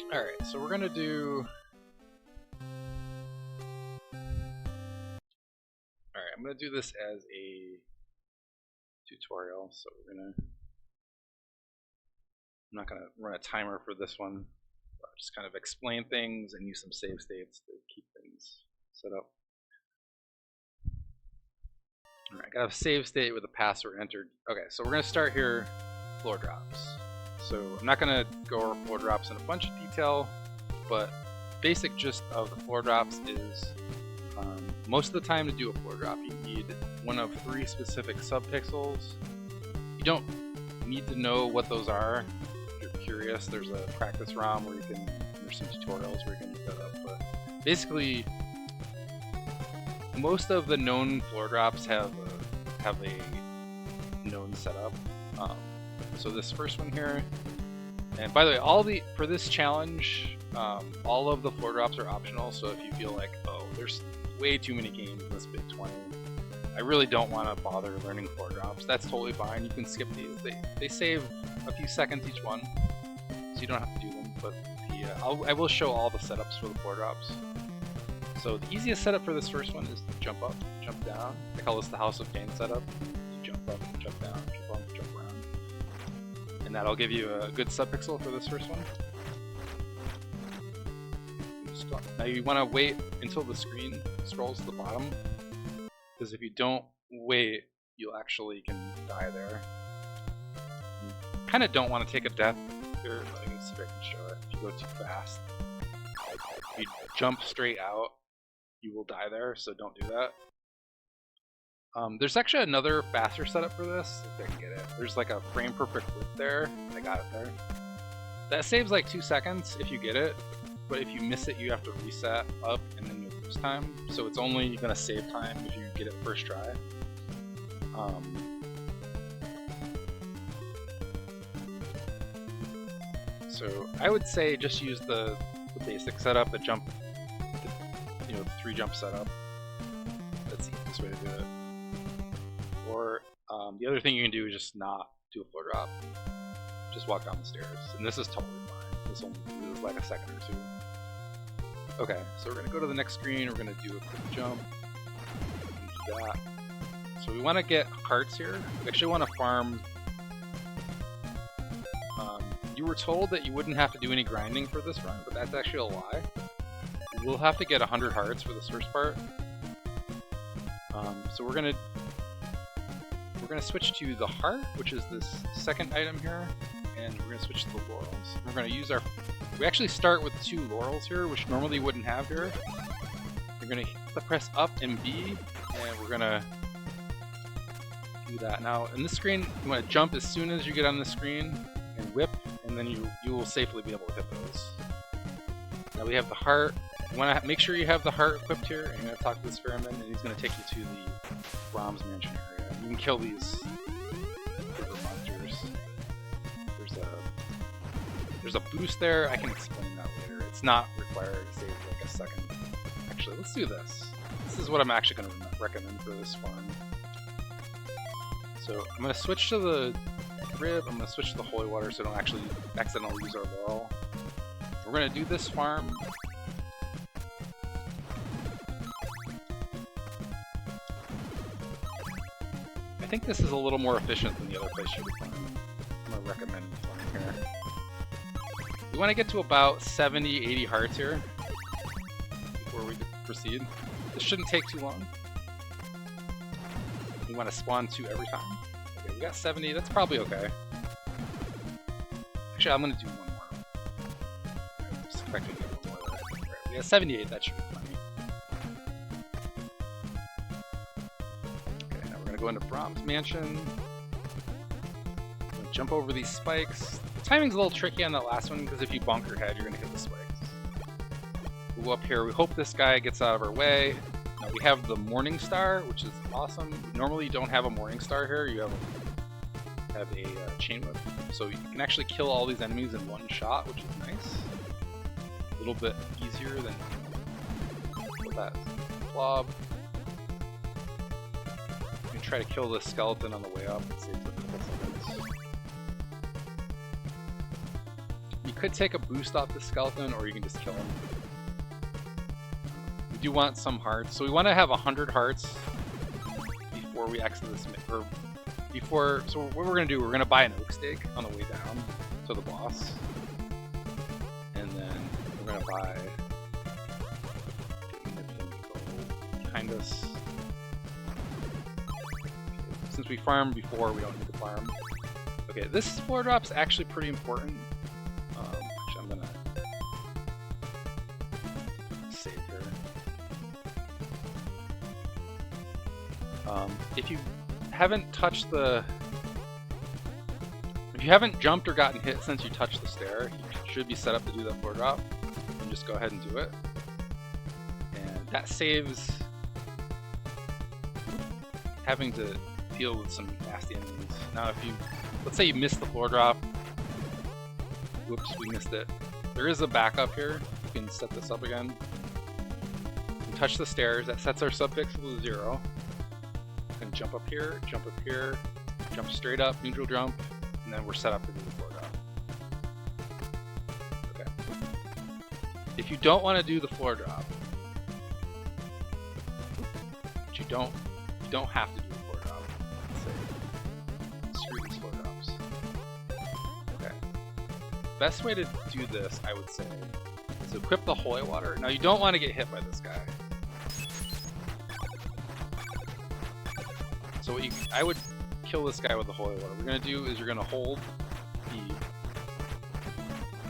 Alright, so we're gonna do... Alright, I'm gonna do this as a tutorial, so we're gonna... I'm not gonna run a timer for this one. I'll just kind of explain things and use some save states to keep things set up. Alright, I got a save state with a password entered. Okay, so we're gonna start here, floor drops. So I'm not gonna go over floor drops in a bunch of detail, but basic gist of the floor drops is most of the time to do a floor drop you need one of 3 specific subpixels. You don't need to know what those are. If you're curious, there's a practice ROM where you can, there's some tutorials where you can look that up, but basically most of the known floor drops have a known setup. So this first one here, and by the way, for this challenge, all of the floor drops are optional. So if you feel like, oh, there's way too many games in this big 20, I really don't want to bother learning floor drops, that's totally fine. You can skip these. They save a few seconds each one, so you don't have to do them. But I will show all the setups for the floor drops. So the easiest setup for this first one is to jump up, jump down. I call this the House of Pain setup. You jump up, jump down, jump up, jump around. And that'll give you a good subpixel for this first one. Now you want to wait until the screen scrolls to the bottom, because if you don't wait, you actually can die there. You kind of don't want to take a death here. Let me see if I can show it. If you go too fast, if you jump straight out, you will die there, so don't do that. There's actually another faster setup for this, if I can get it. There's like a frame perfect whip there. I got it there. That saves like 2 seconds if you get it, but if you miss it, you have to reset up and then you'll lose time. So it's only going to save time if you get it first try. So I would say just use the basic setup, the jump, the 3 jump setup. That's the easiest way to do it. Or the other thing you can do is just not do a floor drop. Just walk down the stairs, and this is totally fine. This only is like a second or 2. Okay, so we're gonna go to the next screen. We're gonna do a quick jump. Do that. So we want to get hearts here. We actually want to farm. You were told that you wouldn't have to do any grinding for this run, but that's actually a lie. We'll have to get 100 hearts for this first part. So we're gonna switch to the heart, which is this second item here, and we're gonna switch to the laurels. We're gonna use we actually start with 2 laurels here, which normally you wouldn't have here. You're gonna press up and B, and we're gonna do that. Now in this screen, you want to jump as soon as you get on the screen and whip, and then you will safely be able to hit those. Now we have the heart. You want to make sure you have the heart equipped here, and you're going to talk to this ferryman, and he's going to take you to the Braham's Mansion area. You can kill these river monsters. There's a boost there. I can explain that later. It's not required to save like a second. Actually, let's do this. This is what I'm actually going to recommend for this farm. So I'm going to switch to the rib. I'm going to switch to the holy water so I don't actually accidentally use our laurel. We're going to do this farm. I think this is a little more efficient than the other place you would farm. I'm going to recommend farming here. We want to get to about 70, 80 hearts here before we proceed. This shouldn't take too long. We want to spawn 2 every time. Okay, we got 70, that's probably okay. Actually, I'm going to do 1 more. I was expecting to get 1 more there. Right, we got 78, that should be plenty. Okay, now we're going to go into Braham's Mansion. Jump over these spikes. The timing's a little tricky on that last one because if you bonk your head, you're going to hit the spikes. We'll go up here. We hope this guy gets out of our way. Now we have the Morning Star, which is awesome. Normally you don't have a Morning Star here. You have a chain whip. So you can actually kill all these enemies in 1 shot, which is nice. A little bit easier than that Blob. You can try to kill the skeleton on the way up. It saves a couple seconds. You could take a boost off the skeleton, or you can just kill him. We do want some hearts, so we want to have 100 hearts before we exit this, or before. So what we're gonna do, we're gonna buy an oak stake on the way down to the boss, and then we're gonna buy behind us. Since we farmed before, we don't need to farm. Okay, this floor drop's actually pretty important. Actually, I'm gonna save here. If you haven't touched the... If you haven't jumped or gotten hit since you touched the stair, you should be set up to do that floor drop. And just go ahead and do it. And that saves having to deal with some nasty enemies. Now if you, let's say you missed the floor drop, whoops, we missed it. There is a backup here, you can set this up again. You touch the stairs, that sets our sub pixel to 0. You can jump up here, jump straight up, neutral jump, and then we're set up to do the floor drop. Okay. If you don't want to do the floor drop, but you don't have to do the floor drop. Let's say, screw these floor drops. Okay. Best way to do this, I would say, is equip the holy water. Now you don't want to get hit by this guy. So what I would kill this guy with the holy water. What we're gonna do is you're gonna hold B,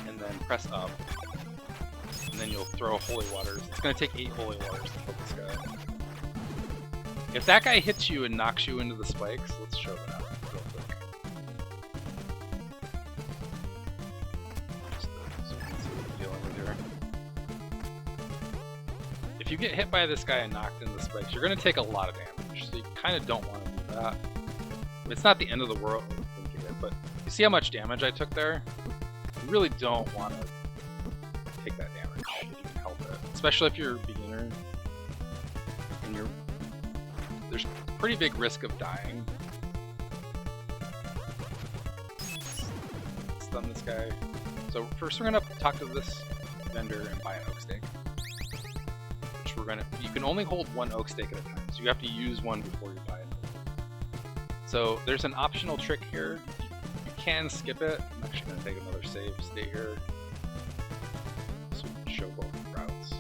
and then press up, and then you'll throw holy waters. It's gonna take 8 holy waters to kill this guy. If that guy hits you and knocks you into the spikes, let's show that real quick. Just so we can see what we're dealing with here. If you get hit by this guy and knocked into the spikes, you're going to take a lot of damage, so you kind of don't want to do that. It's not the end of the world, but you see how much damage I took there? You really don't want to take that damage if you can help it. Especially if you're a beginner and there's pretty big risk of dying. Stun this guy. So first we're gonna talk to this vendor and buy an oak stake. Which you can only hold 1 oak stake at a time, so you have to use one before you buy it. So there's an optional trick here. You can skip it. I'm actually gonna take another save state here. So we can show both routes.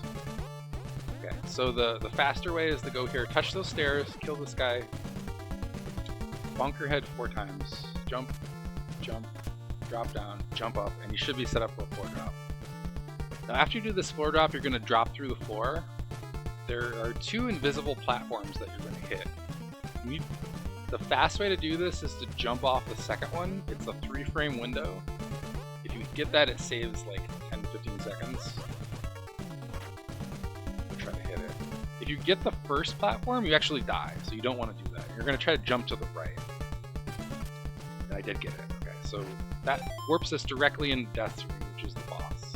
Okay, so the faster way is to go here, touch those stairs, kill this guy, bonk your head 4 times, jump, jump, drop down, jump up, and you should be set up for a floor drop. Now after you do this floor drop, you're going to drop through the floor. There are 2 invisible platforms that you're going to hit. The fast way to do this is to jump off the second one. It's a 3-frame window. If you get that, it saves like 10 to 15 seconds. Try to hit it. If you get the first platform, you actually die, so you don't want to do that. You're going to try to jump to the right. And I did get it. Okay, so that warps us directly into Death's Room, which is the boss.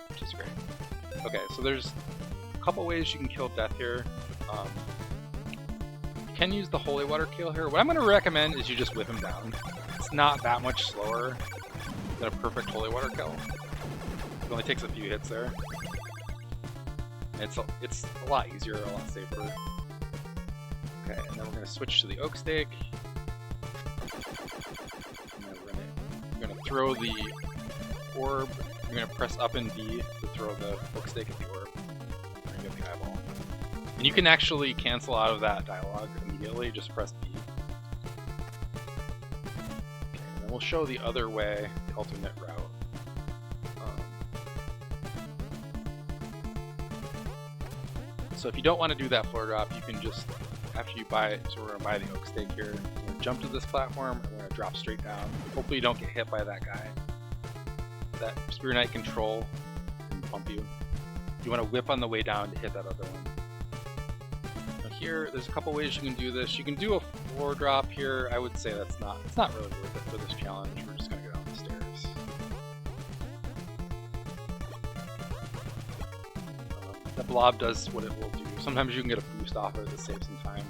Which is great. Okay, so there's a couple ways you can kill Death here. You can use the holy water kill here. What I'm going to recommend is you just whip him down. It's not that much slower than a perfect holy water kill. It only takes a few hits there. It's a lot easier, a lot safer. Okay, and then we're going to switch to the oak stake. We're going to throw the orb. You're going to press up and B to throw the oak stake at the orb. And get the eyeball. And you can actually cancel out of that dialogue immediately, just press B. Okay, and then we'll show the other way, the alternate route. So if you don't want to do that floor drop, you can just, after you buy it, so we're going to buy the oak stake here, we're going to jump to this platform, and we're going to drop straight down. Hopefully you don't get hit by that guy. That Spear Knight control can bump you. You want to whip on the way down to hit that other one. Now here, there's a couple ways you can do this. You can do a floor drop here. I would say it's not really worth it for this challenge. We're just going to go down the stairs. The blob does what it will do. Sometimes you can get a boost off it to save some time.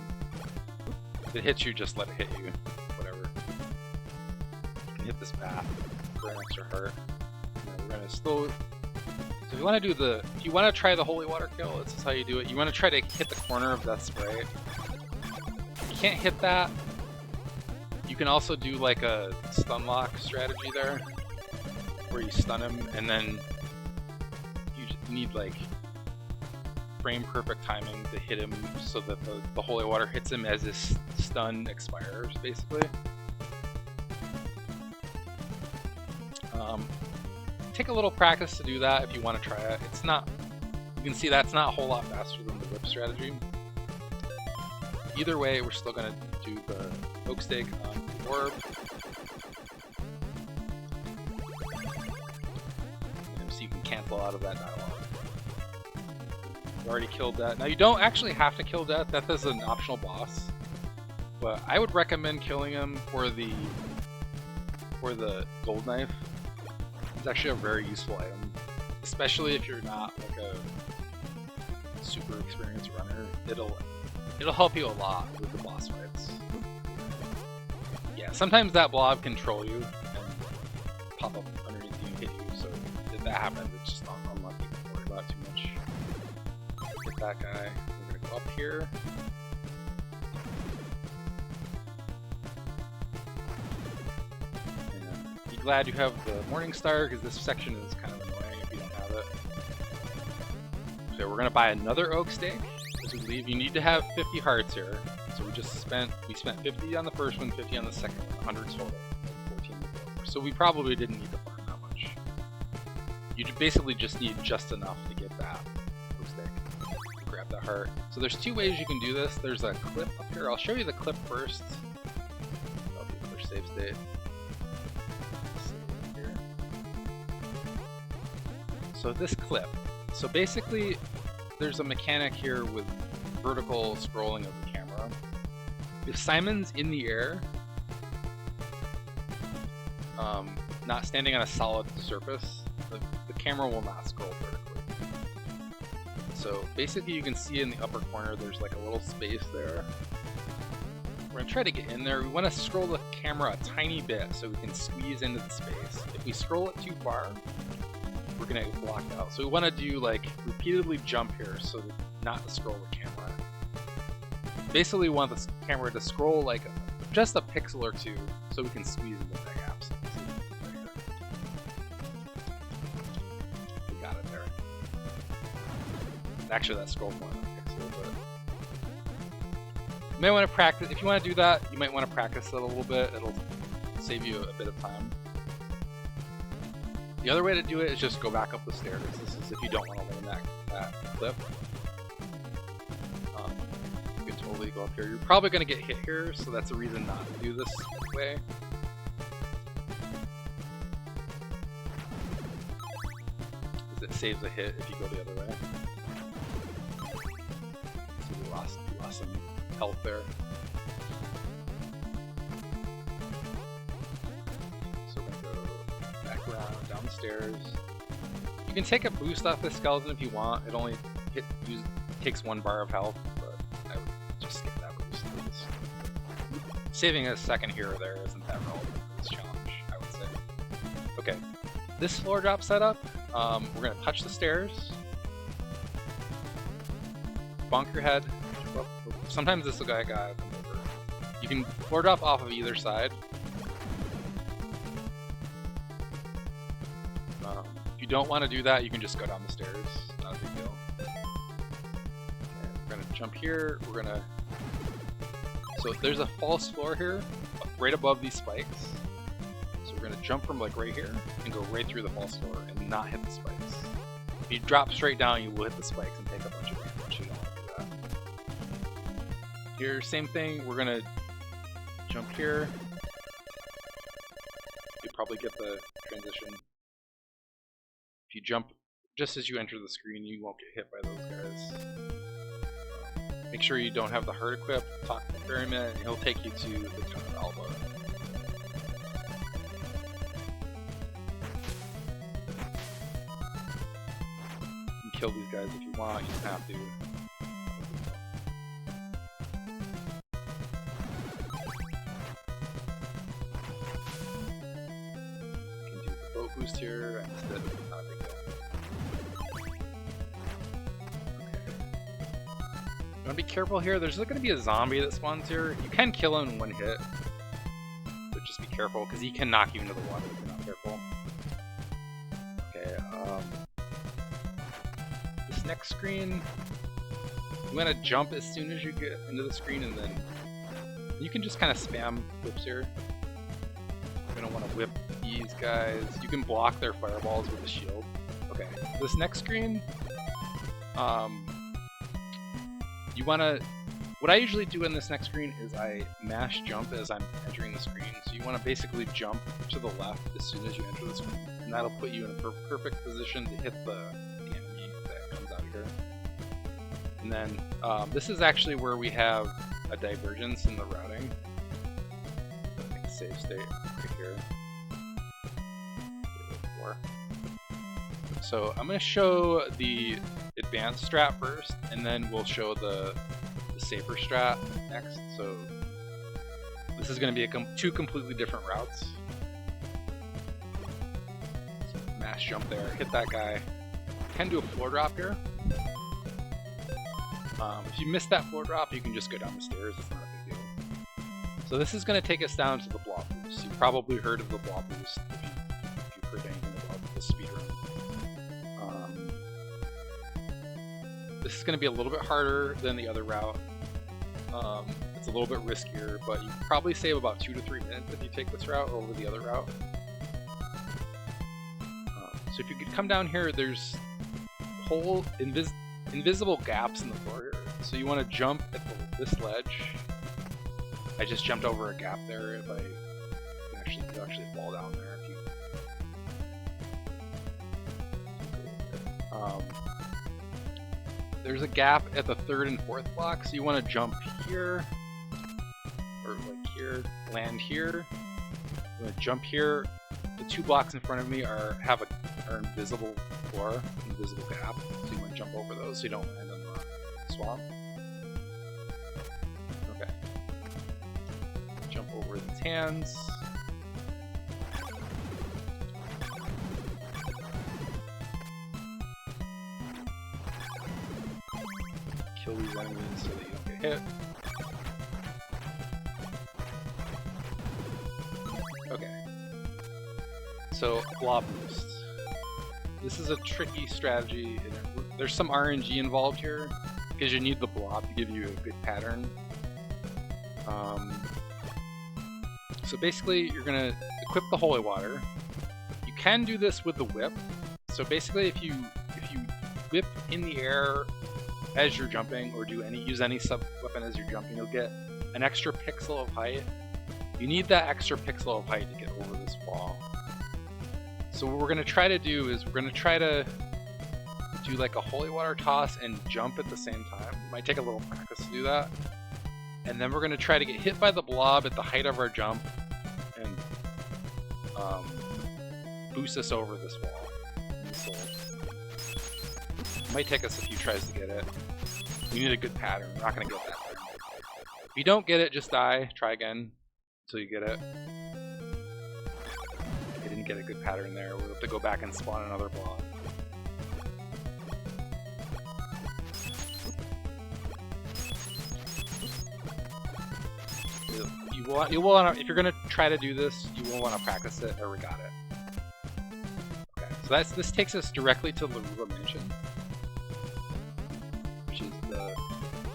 If it hits you, just let it hit you. Whatever. You can hit this path for an extra heart. we're gonna slow. So if you want to do if you want to try the holy water kill, this is how you do it. You want to try to hit the corner of that spray. If you can't hit that, you can also do like a stun lock strategy there, where you stun him and then you just need like frame perfect timing to hit him so that the holy water hits him as his stun expires, basically. Take a little practice to do that if you want to try it. It's not, you can see that's not a whole lot faster than the whip strategy. Either way, we're still going to do the oak stake on the orb. So you can cancel out of that dialogue. You already killed that. Now you don't actually have to kill Death. Death is an optional boss. But I would recommend killing him for the gold knife. It's actually a very useful item, especially if you're not like a super experienced runner. It'll help you a lot with the boss fights. Yeah, sometimes that blob can troll you and pop up underneath you and hit you, so if that happens, it's just not unlucky. Don't worry about it too much. Hit that guy. We're gonna go up here. Glad you have the Morning Star, because this section is kind of annoying if you don't have it. So we're gonna buy another oak stake as we leave. You need to have 50 hearts here. So we spent 50 on the first one, 50 on the second one, 100 total, 14 before. So we probably didn't need to farm that much. You basically just need just enough to get that oak stake. Grab that heart. So there's two ways you can do this. There's a clip up here. I'll show you the clip first. That'll be another save state. So this clip, so basically there's a mechanic here with vertical scrolling of the camera. If Simon's in the air, not standing on a solid surface, the camera will not scroll vertically. So basically you can see in the upper corner there's like a little space there. We're going to try to get in there. We want to scroll the camera a tiny bit so we can squeeze into the space. If we scroll it too far, we're gonna get blocked out. So we want to do like repeatedly jump here so not to scroll the camera. Basically we want the camera to scroll like just a pixel or two so we can squeeze into the gaps. We got it there. Actually that scrolled more than a pixel, but you might want to practice. If you want to do that, you might want to practice it a little bit. It'll save you a bit of time. The other way to do it is just go back up the stairs. This is if you don't want to learn that clip. You can totally go up here. You're probably going to get hit here, so that's a reason not to do this way. Because it saves a hit if you go the other way. So we lost some health there. Down the stairs. You can take a boost off this skeleton if you want. It only takes 1 bar of health, but I would just skip that boost. Saving a second here or there isn't that relevant for this challenge, I would say. Okay, this floor drop setup, we're going to touch the stairs, bonk your head. Sometimes this will go over. You can floor drop off of either side. If you don't want to do that, you can just go down the stairs. Not a big deal. Okay, we're going to jump here. We're going to... So there's a false floor here, right above these spikes. So we're going to jump from like right here and go right through the false floor and not hit the spikes. If you drop straight down, you will hit the spikes and take a bunch of damage. You don't want to do that. Here, same thing. We're going to jump here. You probably get the transition. If you jump just as you enter the screen, you won't get hit by those guys. Make sure you don't have the heart equipped. Talk to the ferryman, and he'll take you to the town of Alba. You can kill these guys if you want, you don't have to. You can do the boat boost here. I missed it. Not a big deal. You want to be careful here. There's going to be a zombie that spawns here. You can kill him in one hit, but just be careful because he can knock you into the water if you're not careful. Okay. This next screen, you want to jump as soon as you get into the screen, and then you can just kind of spam whips here. You're going to want to whip these guys. You can block their fireballs with a shield. Okay. This next screen, you want to, what I usually do in this next screen is I mash jump as I'm entering the screen. So you want to basically jump to the left as soon as you enter the screen, and that'll put you in a perfect position to hit the enemy that comes out here. And then this is actually where we have a divergence in the routing. Like save state right here. So I'm going to show the advanced strat first, and then we'll show the safer strat next. So this is going to be two completely different routes. So mash jump there, hit that guy. You can do a floor drop here. If you miss that floor drop, you can just go down the stairs. It's not a big deal. So this is going to take us down to the Blob boost. You've probably heard of the Blob boost if you've heard anything about the speedrun. This is going to be a little bit harder than the other route. It's a little bit riskier, but you can probably save about 2 to 3 minutes if you take this route over the other route. So if you could come down here, there's whole invisible gaps in the floor here. So you want to jump at this ledge. I just jumped over a gap there. If I you'll actually fall down there if you. There's a gap at the 3rd and 4th block, so you want to jump here, or like here, land here. You want to jump here. The 2 blocks in front of me are invisible floor, invisible gap, so you want to jump over those so you don't land in the swamp. Okay. Jump over these hands. Kill these enemies so that you don't get hit. Okay. So, Blob boost. This is a tricky strategy. There's some RNG involved here because you need the blob to give you a good pattern. So basically, you're gonna equip the holy water. You can do this with the whip. So basically, if you whip in the air as you're jumping, or use any sub weapon as you're jumping, you'll get an extra pixel of height. You need that extra pixel of height to get over this wall. So what we're going to try to do is we're going to try to do like a holy water toss and jump at the same time. It might take a little practice to do that. And then we're going to try to get hit by the blob at the height of our jump and boost us over this wall. It might take us a few tries to get it. We need a good pattern. We're not going to get that pattern. If you don't get it, just die. Try again until you get it. I didn't get a good pattern there. We'll have to go back and spawn another blob. You will want to, if you're going to try to do this, you will want to practice it or we got it. Okay, so this takes us directly to Laruba Mansion.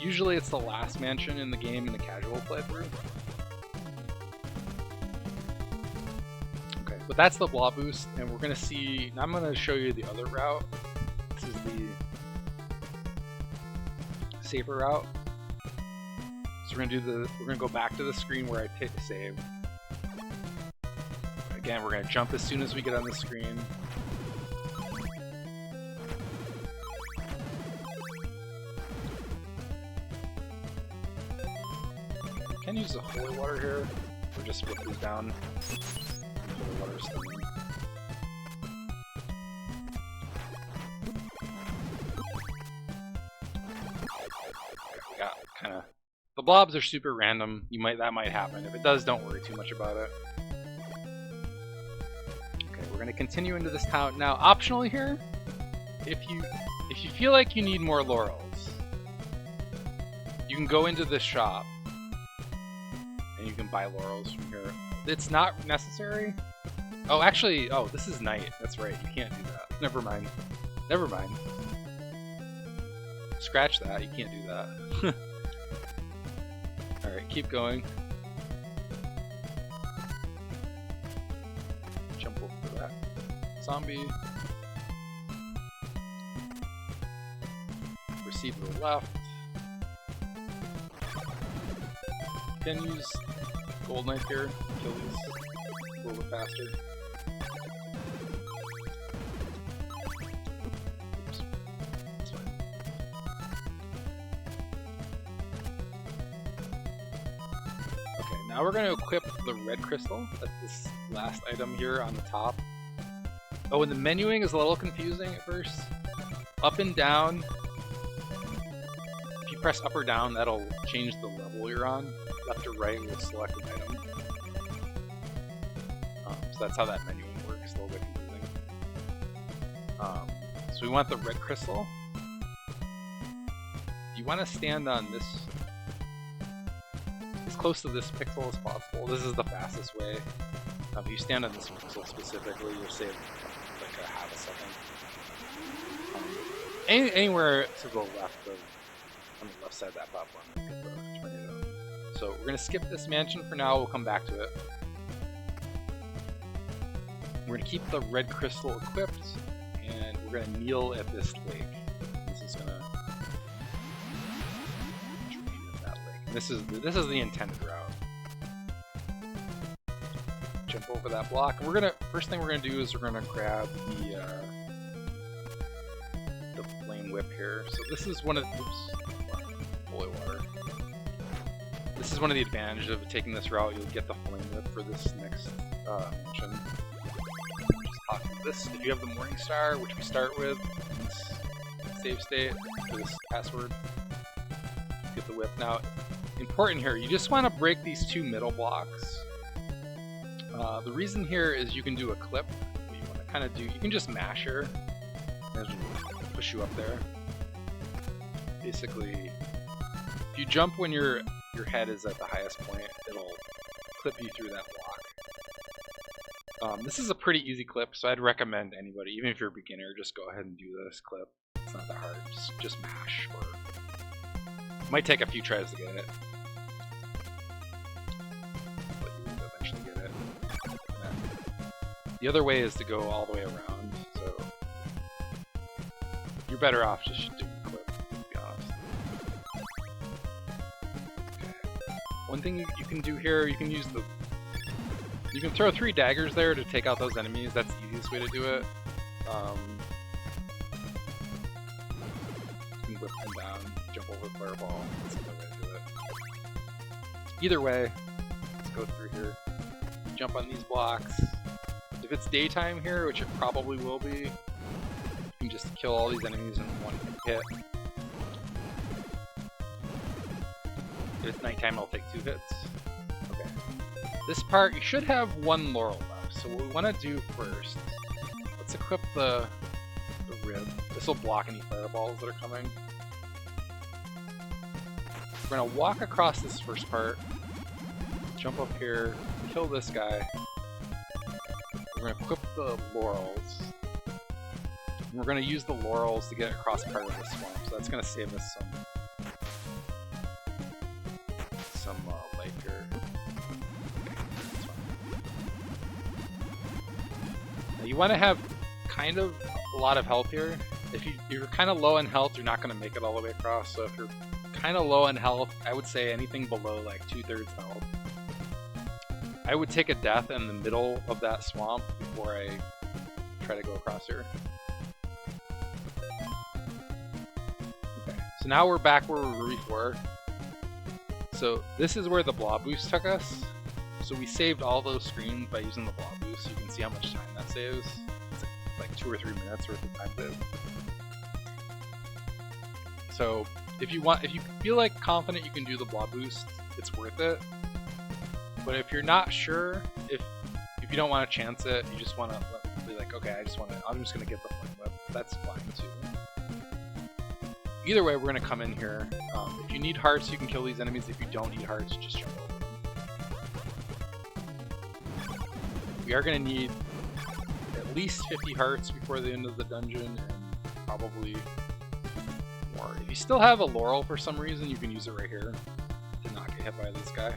Usually it's the last mansion in the game in the casual playthrough. Okay, but that's the Blob boost, and we're gonna see. Now I'm gonna show you the other route. This is the safer route. So we're gonna go back to the screen where I hit save. Again, we're gonna jump as soon as we get on the screen. Can use the holy water here, or just split these down. Holy water is thinning. We got kind of the blobs are super random. That might happen. If it does, don't worry too much about it. Okay, we're going to continue into this town. Now, optionally here, if you feel like you need more laurels, you can go into this shop and you can buy laurels from here. It's not necessary. Oh, actually, oh, this is night. That's right. You can't do that. Never mind. Never mind. Scratch that. You can't do that. Alright, keep going. Jump over that zombie. Proceed to the left. Can use gold knife here. Kill these a little bit faster. Oops. That's fine. Okay, now we're going to equip the red crystal. That's this last item here on the top. Oh, and the menuing is a little confusing at first. Up and down. If you press up or down, that'll change the level you're on. Left or right will select an item. So that's how that menuing works, a little bit confusing. So we want the red crystal. You want to stand on this, as close to this pixel as possible. This is the fastest way. If you stand on this pixel specifically, you'll save like a half a second. Anywhere to the left of, on the left side of that platform, get the tornado. So we're going to skip this mansion for now, we'll come back to it. We're going to keep the red crystal equipped, and we're going to kneel at this lake. This is going to that lake. And this is the intended route. Jump over that block. We're gonna first thing we're gonna do is we're gonna grab the flame whip here. So this is one of holy water. This is one of the advantages of taking this route. You'll get the flame whip for this next mission. Just talk to this. If you have the Morning Star, which we start with in this save state for this password, get the whip. Now, important here, you just want to break these two middle blocks. The reason here is you can do a clip. What you want to kind of do, you can just mash her and push you up there. Basically, if you jump when your head is at the highest point, it'll clip you through that block. This is a pretty easy clip, so I'd recommend anybody, even if you're a beginner, just go ahead and do this clip. It's not that hard. Just mash. Or it might take a few tries to get it. The other way is to go all the way around, so you're better off just doing a clip, to be honest. Okay. One thing you can do here, you can throw 3 daggers there to take out those enemies. That's the easiest way to do it. You can whip them down, jump over the fireball. That's another way to do it. Either way, let's go through here. Jump on these blocks. If it's daytime here, which it probably will be, you can just kill all these enemies in one hit. If it's nighttime, it'll take 2 hits. Okay. This part, you should have 1 laurel left. So what we want to do first, let's equip the rib. This will block any fireballs that are coming. We're going to walk across this first part, jump up here, kill this guy. We're going to equip the laurels. And we're going to use the laurels to get across part of the swamp, so that's going to save us some life here. Now you want to have kind of a lot of health here. If you're kind of low in health, you're not going to make it all the way across, so if you're kind of low in health, I would say anything below like 2/3 health. I would take a death in the middle of that swamp before I try to go across here. Okay, so now we're back where we were before. So this is where the Blob boost took us. So we saved all those screens by using the Blob boost. You can see how much time that saves. It's like 2 or 3 minutes worth of time saved. So if you feel like confident you can do the Blob boost, it's worth it. But if you're not sure, if you don't want to chance it, you just want to be like, okay, I'm just gonna get the flame whip. That's fine too. Either way, we're gonna come in here. If you need hearts, you can kill these enemies. If you don't need hearts, just jump over them. We are gonna need at least 50 hearts before the end of the dungeon, and probably more. If you still have a laurel for some reason, you can use it right here to not get hit by this guy.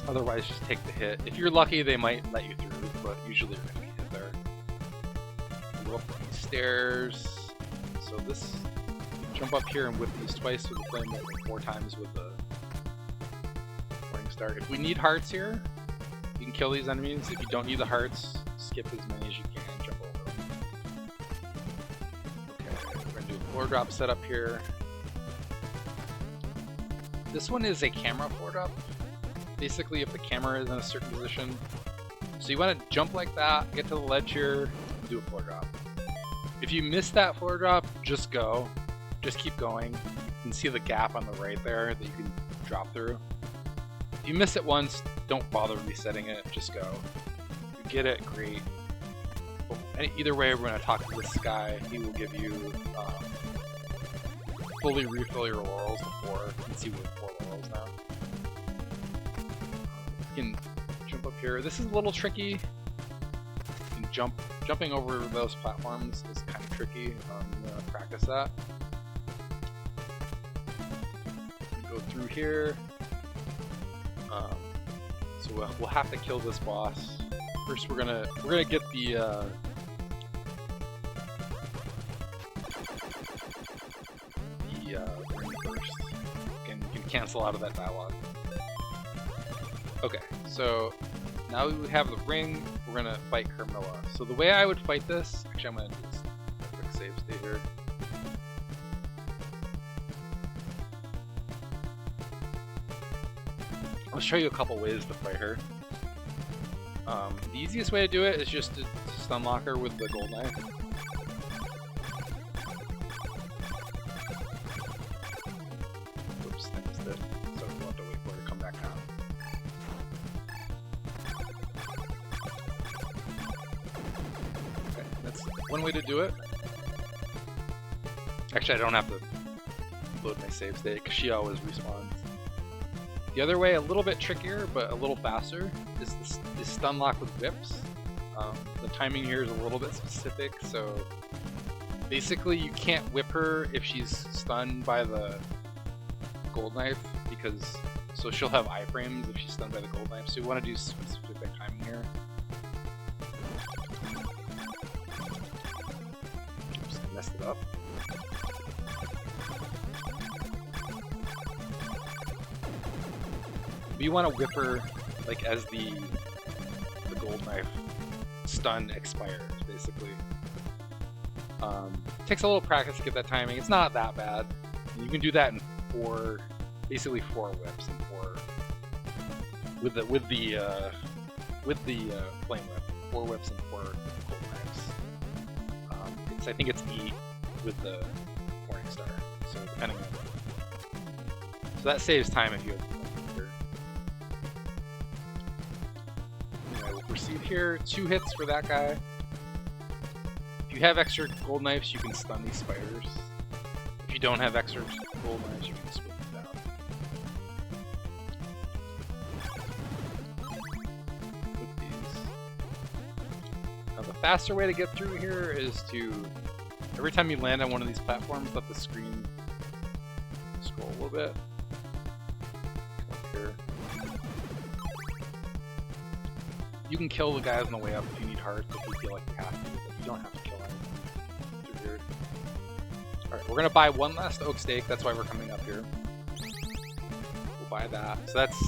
Otherwise, just take the hit. If you're lucky, they might let you through, but usually you're gonna get hit there. Go up these stairs. So this, jump up here and whip these twice with the flame whip, 4 times with the morning star. If we need hearts here, you can kill these enemies. If you don't need the hearts, skip as many as you can, jump over them. Okay, we're gonna do a floor drop setup here. This one is a camera floor drop. Basically, if the camera is in a certain position. So you want to jump like that, get to the ledge here, and do a floor drop. If you miss that floor drop, just go. Just keep going. You can see the gap on the right there that you can drop through. If you miss it once, don't bother resetting it, just go. If you get it, great. Either way, we're going to talk to this guy. He will give you fully refill your laurels before. You can see we have 4 laurels now. You can jump up here. This is a little tricky. You can jumping over those platforms is kind of tricky. I'm going to practice that. Go through here. So we'll have to kill this boss. First, we're gonna get the ring first. You can cancel out of that dialogue. Okay, so now we have the ring. We're gonna fight Carmilla. So the way I would fight this, actually, I'm gonna do this quick save state here. I'll show you a couple ways to fight her. The easiest way to do it is just to stun lock her with the gold knife. Oops, I missed it. So we'll have to wait for her to come back down. Okay, that's one way to do it. Actually, I don't have to load my save state because she always respawns. The other way, a little bit trickier, but a little faster, is stun lock with whips. The timing here is a little bit specific, so basically you can't whip her if she's stunned by the gold knife, because so she'll have iframes if she's stunned by the gold knife, so you want to do specific timing here. Oops, I messed it up. You want to whip her like as the gold knife stun expires, basically. Takes a little practice to get that timing. It's not that bad. You can do that in basically 4 whips and 4 with the flame whip. 4 whips and 4 gold knives. I think it's 8 with the morning star. So depending on so that saves time if you have. Proceed here, 2 hits for that guy. If you have extra gold knives, you can stun these spiders. If you don't have extra gold knives, you can just whip them down. With these. Now the faster way to get through here is to, every time you land on one of these platforms, let the screen scroll a little bit. Come up here. You can kill the guys on the way up if you need hearts, if you feel like you have to, but you don't have to kill anything through here. Alright, we're gonna buy 1 last oak stake, that's why we're coming up here. We'll buy that. So that's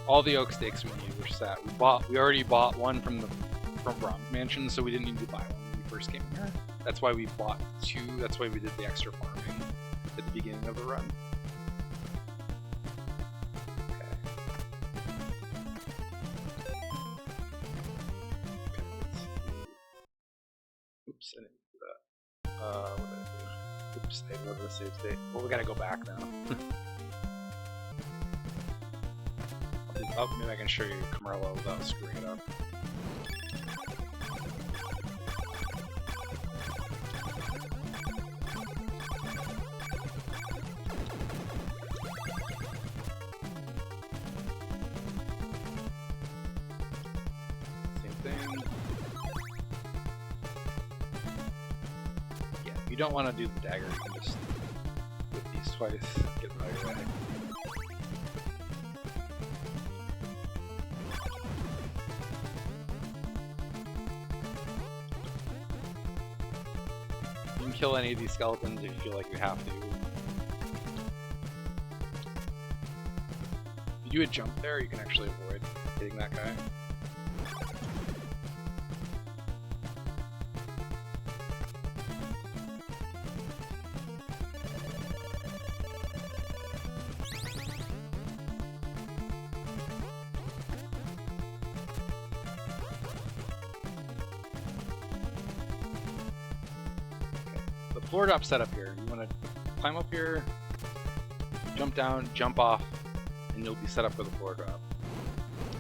all the oak stakes we need, we're set. We already bought 1 from Braham's mansion, so we didn't need to buy 1 when we first came here. That's why we bought 2, that's why we did the extra farming at the beginning of the run. Oops, I didn't do that. What did I do? Oops, I love the save state. Well, we gotta go back now. I'll do Oh, maybe I can show you Camarilla without screwing it up. Same thing. Yeah, you don't want to do the dagger, you can just whip these twice, get them out of your way. You can kill any of these skeletons if you feel like you have to. If you do a jump there, you can actually avoid hitting that guy. Floor drop setup here. You want to climb up here, jump down, jump off, and you'll be set up for the floor drop.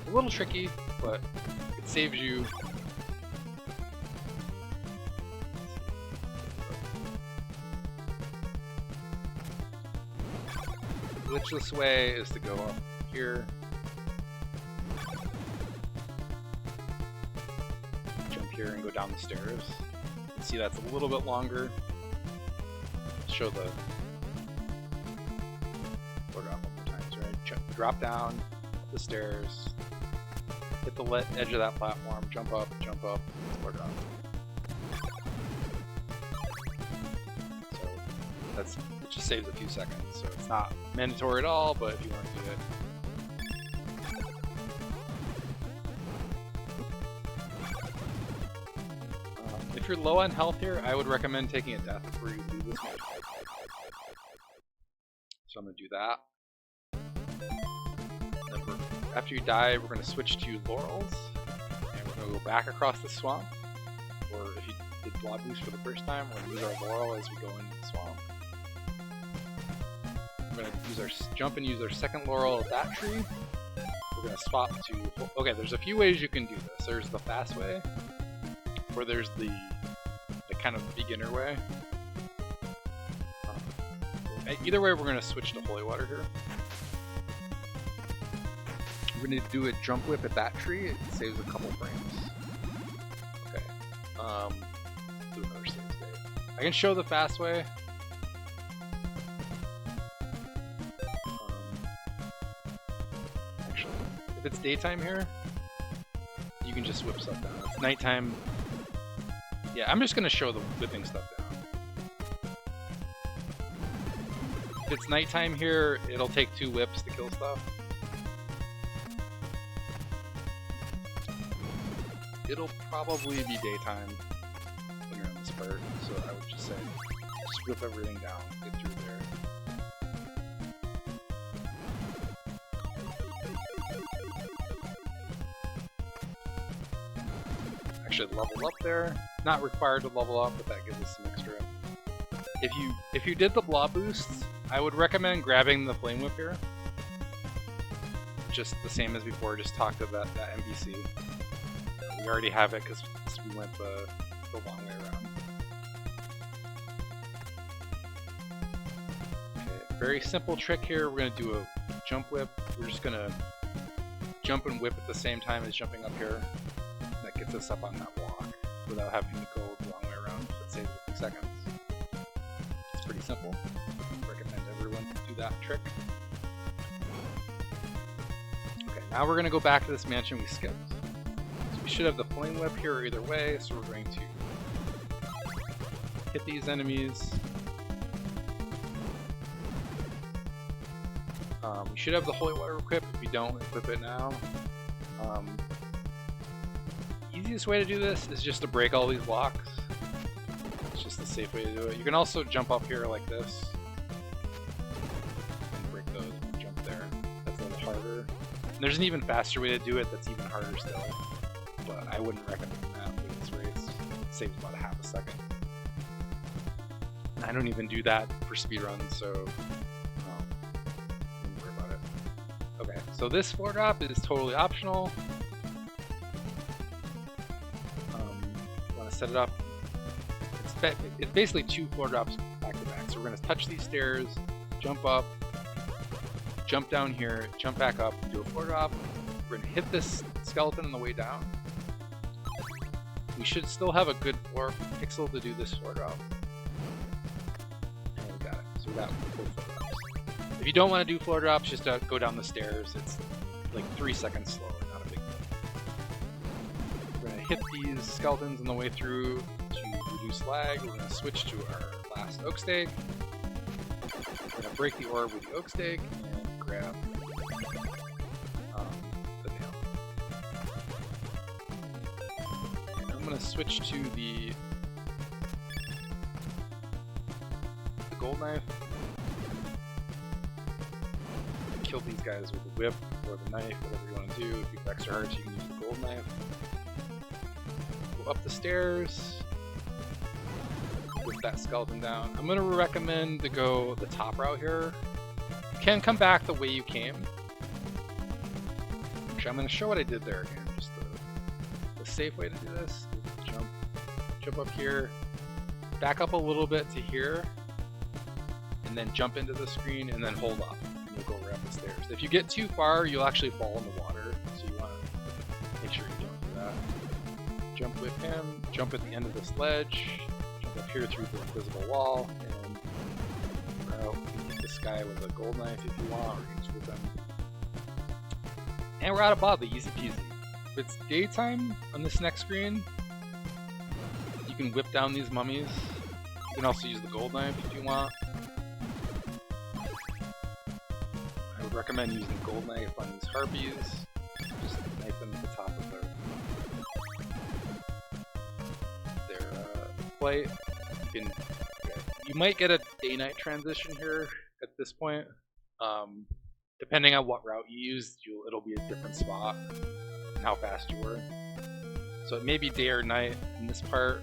A little tricky, but it saves you. Glitchless way is to go up here, jump here, and go down the stairs. You can see that's a little bit longer. Show the floor drop one more time. So drop down the stairs, hit the edge of that platform, jump up, floor drop. So it just saves a few seconds. So it's not mandatory at all, but if you want to do it. If you're low on health here, I would recommend taking a death before you do this one. So I'm going to do that. Then after you die, we're going to switch to Laurels, and we're going to go back across the swamp. Or if you did Blob boost for the first time, we're going to use our Laurel as we go into the swamp. We're going to use our jump and use our second Laurel at that tree. We're going to swap to... Okay, there's a few ways you can do this. There's the fast way, or there's the kind of beginner way. Either way, we're going to switch to Holy Water here. We're going to do a jump whip at that tree. It saves a couple frames. Okay. Do another save state. I can show the fast way. Actually, if it's daytime here, you can just whip stuff down. If it's nighttime. Yeah, I'm just going to show the whipping stuff down. If it's nighttime here, it'll take 2 whips to kill stuff. It'll probably be daytime when you're in this part, so I would just say, just whip everything down, get through there. Actually level up there. Not required to level up, but that gives us some extra. If you did the Blob boosts, I would recommend grabbing the Flame Whip here. Just the same as before, just talk to that NPC. We already have it because we went the long way around. Okay, very simple trick here. We're going to do a jump whip. We're just going to jump and whip at the same time as jumping up here. That gets us up on that block without having to go the long way around. It saves a few seconds. It's pretty simple. Recommend everyone do that trick. Okay, now we're going to go back to this mansion we skipped. So we should have the Flame Whip here either way, so we're going to hit these enemies. We should have the Holy Water equipped. If you don't, equip it now. Easiest way to do this is just to break all these blocks. It's just the safe way to do it. You can also jump up here like this and break those and jump there. That's a little harder. And there's an even faster way to do it that's even harder still, but I wouldn't recommend that for this race. It saves about a half a second. I don't even do that for speedruns, so wouldn't worry about it. Okay, So this floor drop is totally optional. Want to set it up? It's basically 2 floor drops back to back. So we're going to touch these stairs, jump up, jump down here, jump back up, do a floor drop. We're going to hit this skeleton on the way down. We should still have a good floor pixel to do this floor drop. And we got it. So we got 4 floor drops. If you don't want to do floor drops, just go down the stairs. It's like 3 seconds slower, not a big deal. We're going to hit these skeletons on the way through to reduce lag. We're going to switch to our last oak stake. We're going to break the orb with the oak stake and grab the nail. And I'm going to switch to the gold knife. Kill these guys with the whip or the knife, whatever you want to do. If you have extra hearts, you can use the gold knife. Go up the stairs. Whip that skeleton down. I'm going to recommend to go the top route here. You can come back the way you came. Actually, I'm going to show what I did there again. Just the safe way to do this. Jump up here. Back up a little bit to here. And then jump into the screen and then hold up. Go right up the stairs. If you get too far, you'll actually fall in the water, so you want to make sure you don't do that. Jump with him, jump at the end of this ledge, jump up here through the invisible wall, and out this guy with a gold knife if you want, or use with him. And we're out of Bodley, easy peasy. If it's daytime on this next screen, you can whip down these mummies. You can also use the gold knife if you want. I would recommend using the gold knife on these harpies. Just knife them at the top of their plate. You might get a day-night transition here at this point. Depending on what route you use, it'll be a different spot and how fast you were. So it may be day or night in this part.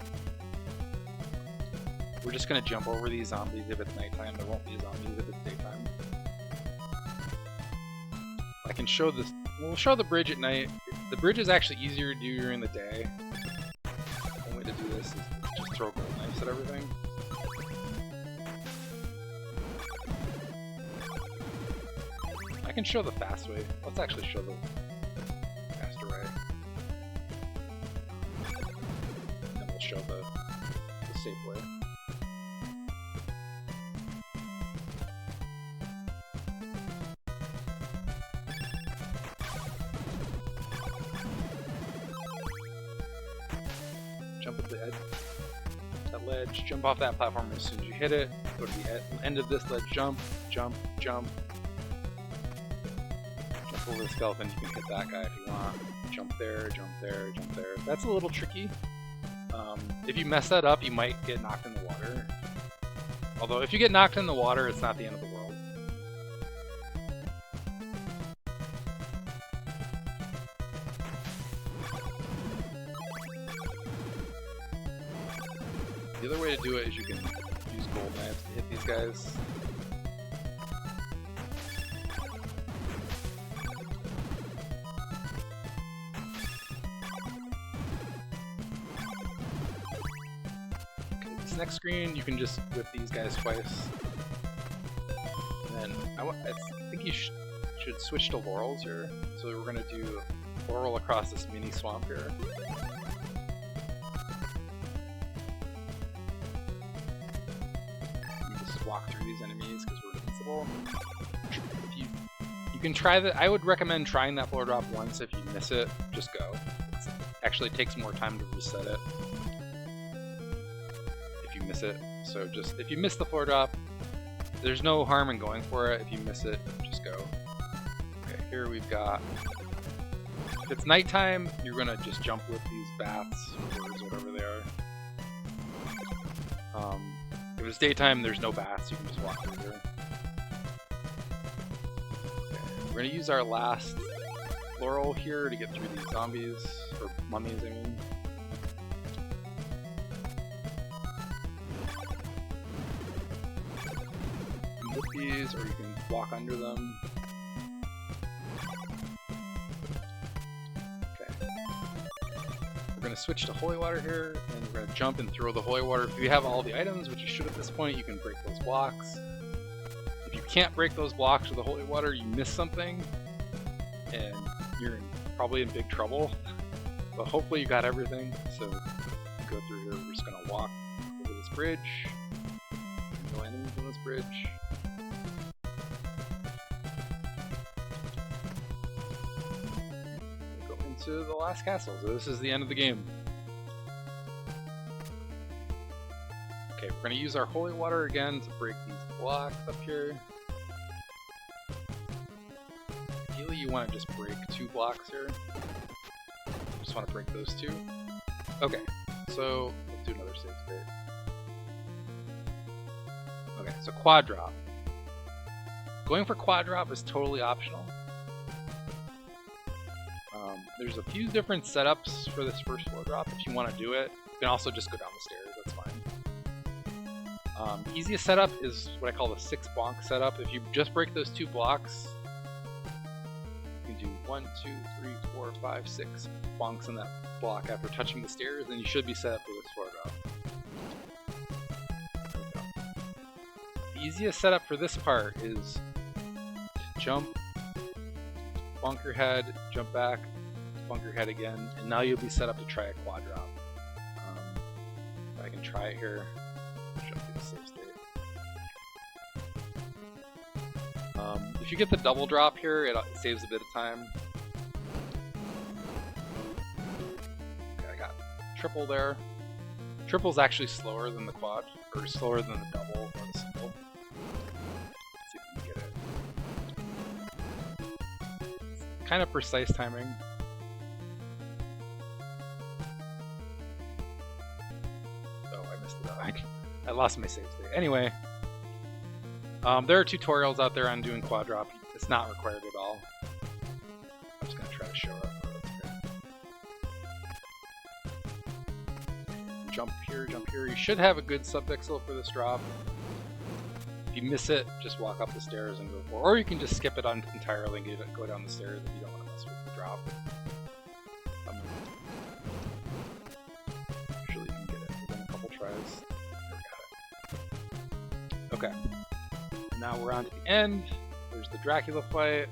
We're just going to jump over these zombies if it's nighttime. There won't be zombies if it's daytime. I can show this. We'll show the bridge at night. The bridge is actually easier to do during the day. One way to do this is just throw gold knives at everything. I can show the fast way. Let's actually show the faster way. And we'll show the safe way. Jump at the edge, that ledge, jump off that platform as soon as you hit it, go to the end of this ledge, jump, jump, jump. Jump over the skeleton, you can hit that guy if you want. Jump there, jump there, jump there. That's a little tricky. If you mess that up, you might get knocked in the water. Although if you get knocked in the water, it's not the end of the world. The other way to do it is you can use gold knives to hit these guys. Okay, this next screen you can just whip these guys twice. And then I think you should switch to laurels here. So we're going to do laurel across this mini swamp here. Walk through these enemies because we're invincible. You can try that. I would recommend trying that floor drop once. If you miss it, just go. It actually takes more time to reset it if you miss it. So just if you miss the floor drop, there's no harm in going for it. If you miss it, just go. Okay, here we've got. If it's nighttime, you're gonna just jump with these bats or birds, whatever they are. If it's daytime, there's no bats, you can just walk through there. Okay, we're going to use our last laurel here to get through these zombies, or mummies, I mean. You can whip these, or you can walk under them. to switch to holy water here, and we're going to jump and throw the holy water. If you have all the items, which you should at this point, you can break those blocks. If you can't break those blocks with the holy water, you miss something, and you're probably in big trouble. But hopefully you got everything, so go through here. We're just going to walk over this bridge. No enemies on this bridge. Go into the last castle, so this is the end of the game. Okay, we're going to use our holy water again to break these blocks up here. Ideally you want to just break 2 blocks here. Just want to break those 2. Okay, so let's do another save state. Okay, so quad drop. Going for quad drop is totally optional. There's a few different setups for this first floor drop if you want to do it. You can also just go down the stairs, that's fine. The easiest setup is what I call the 6 bonk setup. If you just break those 2 blocks, you can do 1, 2, 3, 4, 5, 6 bonks in that block after touching the stairs, and you should be set up for this floor drop. The easiest setup for this part is to jump, bonk your head, jump back, bonk your head again, and now you'll be set up to try a quad drop. I can try it here. Show you the save state. If you get the double drop here, it saves a bit of time. Okay, I got triple there. Triple's actually slower than the quad, or slower than the double or the single. Let's see if we can get it. It's kind of precise timing. I lost my save state. Anyway, there are tutorials out there on doing quad drop. It's not required at all. I'm just going to try to show it. Jump here, jump here. You should have a good subpixel for this drop. If you miss it, just walk up the stairs and go for it. Or you can just skip it entirely and go down the stairs if you don't want to mess with the drop. Usually you can get it within a couple tries. Okay, now we're on to the end. There's the Dracula fight.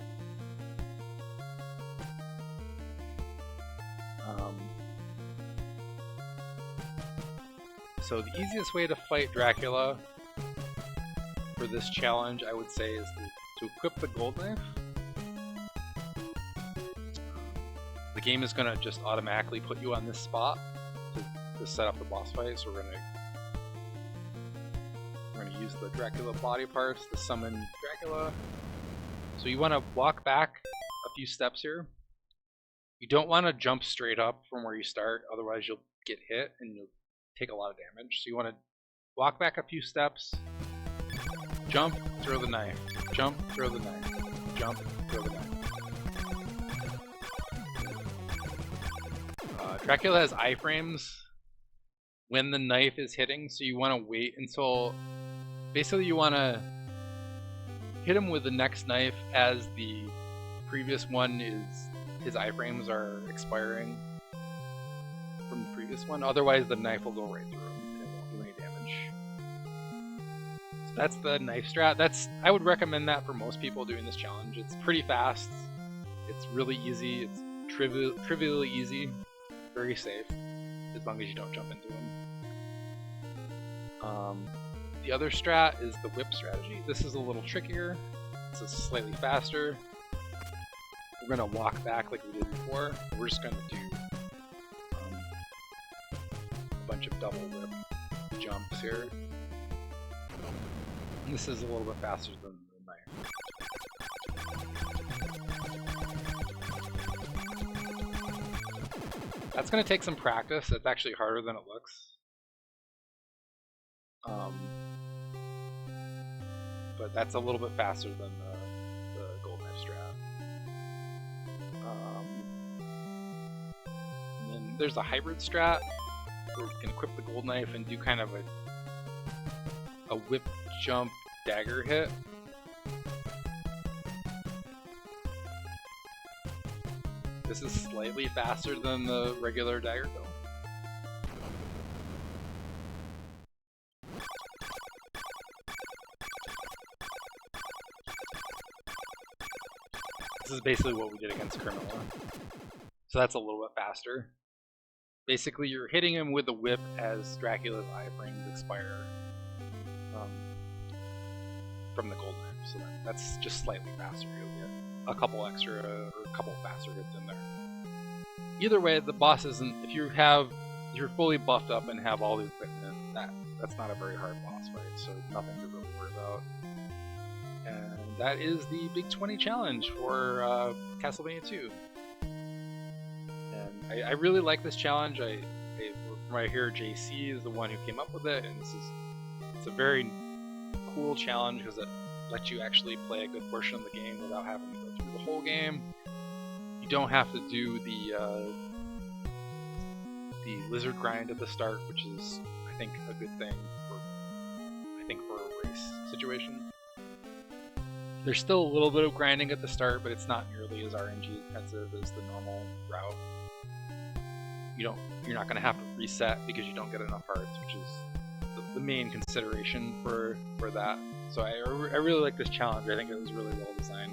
So the easiest way to fight Dracula for this challenge, I would say, is to equip the gold knife. The game is going to just automatically put you on this spot to set up the boss fight, so we're going to use the Dracula body parts to summon Dracula. So you want to walk back a few steps here. You don't want to jump straight up from where you start, otherwise you'll get hit and you'll take a lot of damage. So you want to walk back a few steps, jump, throw the knife, jump, throw the knife, jump, throw the knife. Dracula has iframes when the knife is hitting, so you want to wait until... Basically, you want to hit him with the next knife as the previous one his iframes are expiring from the previous one. Otherwise, the knife will go right through him and it won't do any damage. So that's the knife strat. I would recommend that for most people doing this challenge. It's pretty fast. It's really easy. It's trivially easy. Very safe, as long as you don't jump into him. The other strat is the whip strategy. This is a little trickier. This is slightly faster. We're going to walk back like we did before. We're just going to do a bunch of double whip jumps here. And this is a little bit faster than the knife. That's going to take some practice. It's actually harder than it looks. But that's a little bit faster than the gold knife strat. And then there's a hybrid strat where we can equip the gold knife and do kind of a whip jump dagger hit. This is slightly faster than the regular dagger though. This is basically what we did against Criminal. So that's a little bit faster. Basically, you're hitting him with a whip as Dracula's iframes expire from the gold knife. So that's just slightly faster. You'll get a couple extra or a couple faster hits in there. Either way, the boss isn't. If you're fully buffed up and have all the equipment, that's not a very hard boss fight. So nothing to really worry about. And that is the Big 20 challenge for Castlevania II. And I really like this challenge. From what I hear, JC is the one who came up with it, and it's a very cool challenge because it lets you actually play a good portion of the game without having to go through the whole game. You don't have to do the lizard grind at the start, which is, I think, a good thing for a race situation. There's still a little bit of grinding at the start, but it's not nearly as RNG intensive as the normal route. You're not going to have to reset because you don't get enough hearts, which is the main consideration for that. So I really like this challenge. I think it was really well designed.